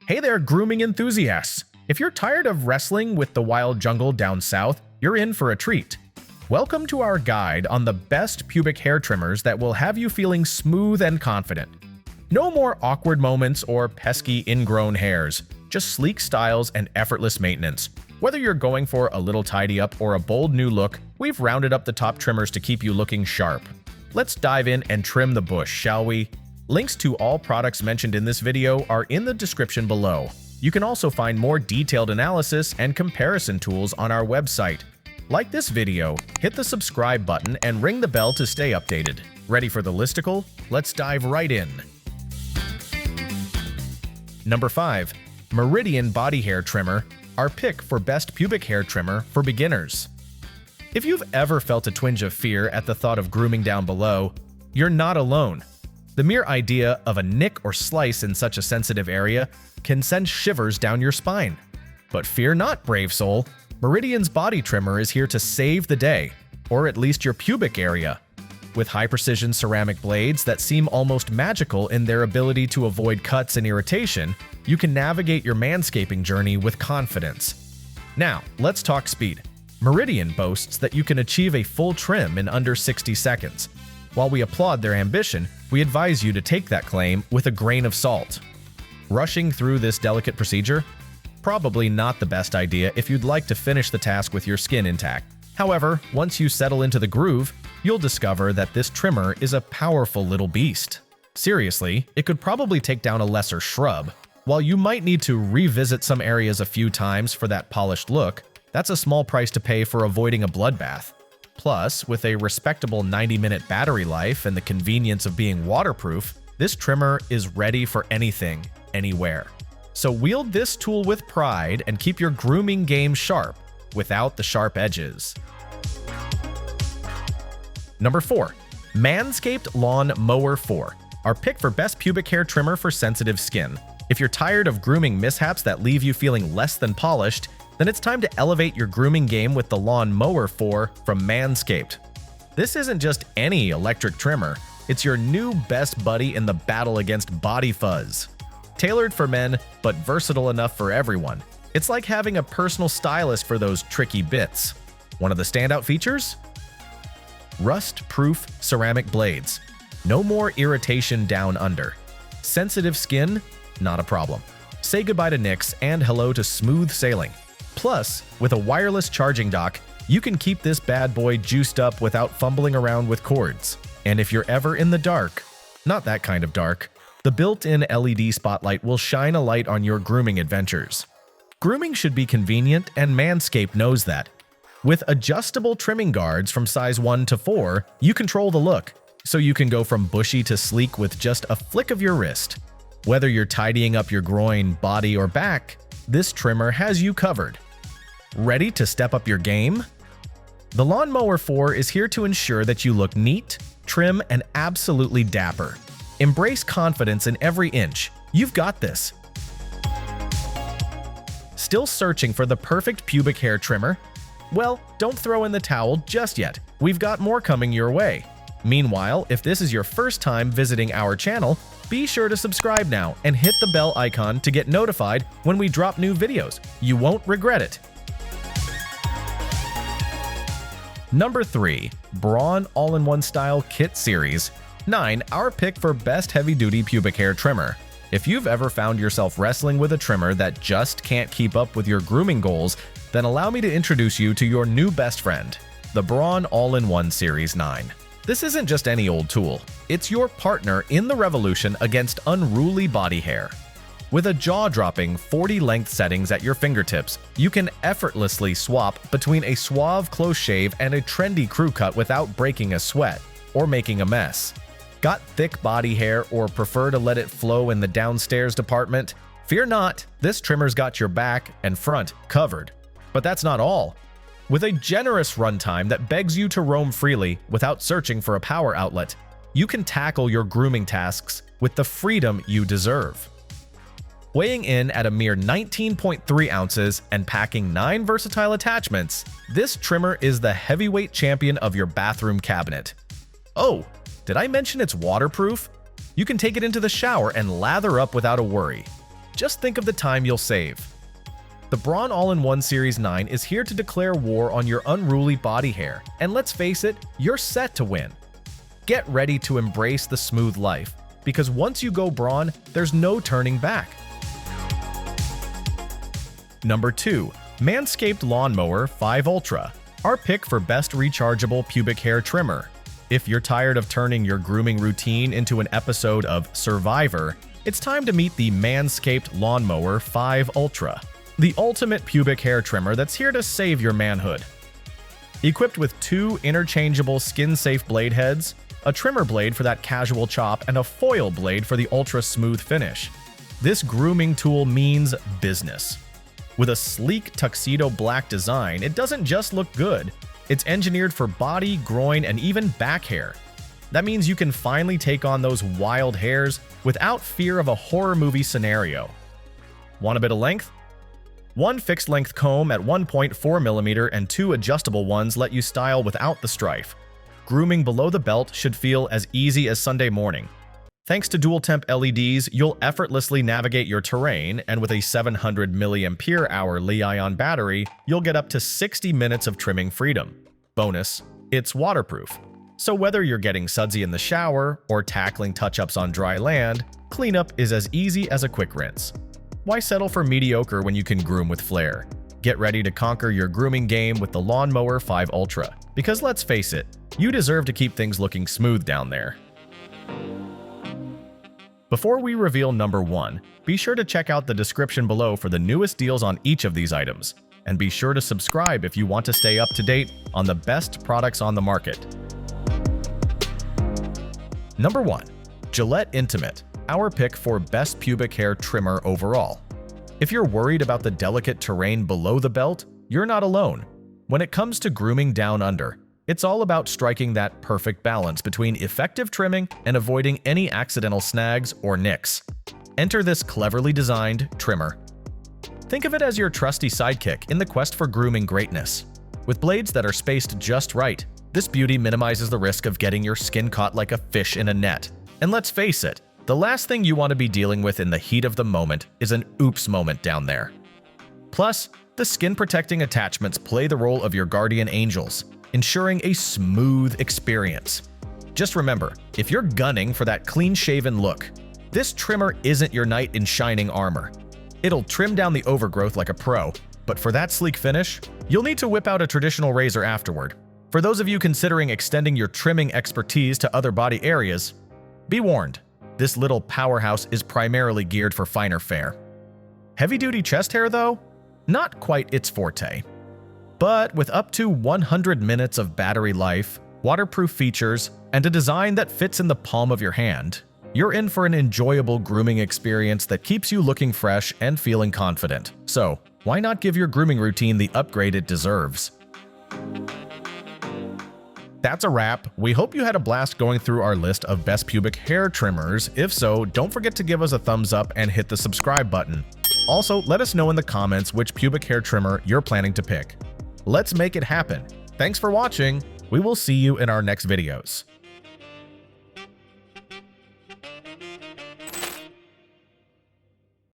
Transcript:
Hey there, grooming enthusiasts! If you're tired of wrestling with the wild jungle down south, you're in for a treat. Welcome to our guide on the best pubic hair trimmers that will have you feeling smooth and confident. No more awkward moments or pesky ingrown hairs, just sleek styles and effortless maintenance. Whether you're going for a little tidy up or a bold new look, we've rounded up the top trimmers to keep you looking sharp. Let's dive in and trim the bush, shall we? Links to all products mentioned in this video are in the description below. You can also find more detailed analysis and comparison tools on our website. Like this video, hit the subscribe button and ring the bell to stay updated. Ready for the listicle? Let's dive right in. Number 5. MERIDIAN Body Hair Trimmer, our pick for best pubic hair trimmer for beginners. If you've ever felt a twinge of fear at the thought of grooming down below, you're not alone. The mere idea of a nick or slice in such a sensitive area can send shivers down your spine. But fear not, brave soul. MERIDIAN's body trimmer is here to save the day, or at least your pubic area. With high-precision ceramic blades that seem almost magical in their ability to avoid cuts and irritation, you can navigate your manscaping journey with confidence. Now, let's talk speed. MERIDIAN boasts that you can achieve a full trim in under 60 seconds. While we applaud their ambition, we advise you to take that claim with a grain of salt. Rushing through this delicate procedure? Probably not the best idea if you'd like to finish the task with your skin intact. However, once you settle into the groove, you'll discover that this trimmer is a powerful little beast. Seriously, it could probably take down a lesser shrub. While you might need to revisit some areas a few times for that polished look, that's a small price to pay for avoiding a bloodbath. Plus, with a respectable 90-minute battery life and the convenience of being waterproof, this trimmer is ready for anything, anywhere. So wield this tool with pride and keep your grooming game sharp, without the sharp edges. Number 4. MANSCAPED Lawn Mower 4, our pick for best pubic hair trimmer for sensitive skin. If you're tired of grooming mishaps that leave you feeling less than polished, then it's time to elevate your grooming game with the Lawnmower 4 from MANSCAPED. This isn't just any electric trimmer, it's your new best buddy in the battle against body fuzz. Tailored for men, but versatile enough for everyone. It's like having a personal stylist for those tricky bits. One of the standout features? Rust-proof ceramic blades. No more irritation down under. Sensitive skin? Not a problem. Say goodbye to nicks and hello to smooth sailing. Plus, with a wireless charging dock, you can keep this bad boy juiced up without fumbling around with cords. And if you're ever in the dark, not that kind of dark, the built-in LED spotlight will shine a light on your grooming adventures. Grooming should be convenient, and Manscaped knows that. With adjustable trimming guards from size 1 to 4, you control the look, so you can go from bushy to sleek with just a flick of your wrist. Whether you're tidying up your groin, body, or back, this trimmer has you covered. Ready to step up your game? The Lawnmower 4 is here to ensure that you look neat, trim, and absolutely dapper. Embrace confidence in every inch. You've got this. Still searching for the perfect pubic hair trimmer? Well, don't throw in the towel just yet. We've got more coming your way. Meanwhile, if this is your first time visiting our channel, be sure to subscribe now and hit the bell icon to get notified when we drop new videos. You won't regret it. Number 3. Braun All-in-One Style Kit Series 9, our pick for best heavy-duty pubic hair trimmer. If you've ever found yourself wrestling with a trimmer that just can't keep up with your grooming goals, then allow me to introduce you to your new best friend, the Braun All-in-One Series 9. This isn't just any old tool. It's your partner in the revolution against unruly body hair. With a jaw-dropping 40 length settings at your fingertips, you can effortlessly swap between a suave close shave and a trendy crew cut without breaking a sweat or making a mess. Got thick body hair or prefer to let it flow in the downstairs department? Fear not, this trimmer's got your back and front covered. But that's not all. With a generous runtime that begs you to roam freely without searching for a power outlet, you can tackle your grooming tasks with the freedom you deserve. Weighing in at a mere 19.3 ounces and packing 9 versatile attachments, this trimmer is the heavyweight champion of your bathroom cabinet. Oh, did I mention it's waterproof? You can take it into the shower and lather up without a worry. Just think of the time you'll save. The Braun All-in-One Series 9 is here to declare war on your unruly body hair, and let's face it, you're set to win. Get ready to embrace the smooth life, because once you go Braun, there's no turning back. Number 2. MANSCAPED Lawn Mower 5 Ultra, our pick for best rechargeable pubic hair trimmer. If you're tired of turning your grooming routine into an episode of Survivor, it's time to meet the MANSCAPED Lawn Mower 5 Ultra, the ultimate pubic hair trimmer that's here to save your manhood. Equipped with 2 interchangeable skin-safe blade heads, a trimmer blade for that casual chop, and a foil blade for the ultra-smooth finish, this grooming tool means business. With a sleek tuxedo black design, it doesn't just look good, it's engineered for body, groin, and even back hair. That means you can finally take on those wild hairs without fear of a horror movie scenario. Want a bit of length? One fixed-length comb at 1.4mm and 2 adjustable ones let you style without the strife. Grooming below the belt should feel as easy as Sunday morning. Thanks to dual-temp LEDs, you'll effortlessly navigate your terrain, and with a 700 mAh Li-ion battery, you'll get up to 60 minutes of trimming freedom. Bonus, it's waterproof. So whether you're getting sudsy in the shower or tackling touch-ups on dry land, cleanup is as easy as a quick rinse. Why settle for mediocre when you can groom with flair? Get ready to conquer your grooming game with the Lawnmower 5 Ultra. Because let's face it, you deserve to keep things looking smooth down there. Before we reveal number 1, be sure to check out the description below for the newest deals on each of these items. And be sure to subscribe if you want to stay up to date on the best products on the market. Number 1. Gillette Intimate, our pick for best pubic hair trimmer overall. If you're worried about the delicate terrain below the belt, you're not alone. When it comes to grooming down under, it's all about striking that perfect balance between effective trimming and avoiding any accidental snags or nicks. Enter this cleverly designed trimmer. Think of it as your trusty sidekick in the quest for grooming greatness. With blades that are spaced just right, this beauty minimizes the risk of getting your skin caught like a fish in a net. And let's face it, the last thing you want to be dealing with in the heat of the moment is an oops moment down there. Plus, the skin-protecting attachments play the role of your guardian angels, ensuring a smooth experience. Just remember, if you're gunning for that clean-shaven look, this trimmer isn't your knight in shining armor. It'll trim down the overgrowth like a pro, but for that sleek finish, you'll need to whip out a traditional razor afterward. For those of you considering extending your trimming expertise to other body areas, be warned. This little powerhouse is primarily geared for finer fare. Heavy-duty chest hair, though? Not quite its forte. But with up to 100 minutes of battery life, waterproof features, and a design that fits in the palm of your hand, you're in for an enjoyable grooming experience that keeps you looking fresh and feeling confident. So, why not give your grooming routine the upgrade it deserves? That's a wrap. We hope you had a blast going through our list of best pubic hair trimmers. If so, don't forget to give us a thumbs up and hit the subscribe button. Also, let us know in the comments which pubic hair trimmer you're planning to pick. Let's make it happen. Thanks for watching. We will see you in our next videos.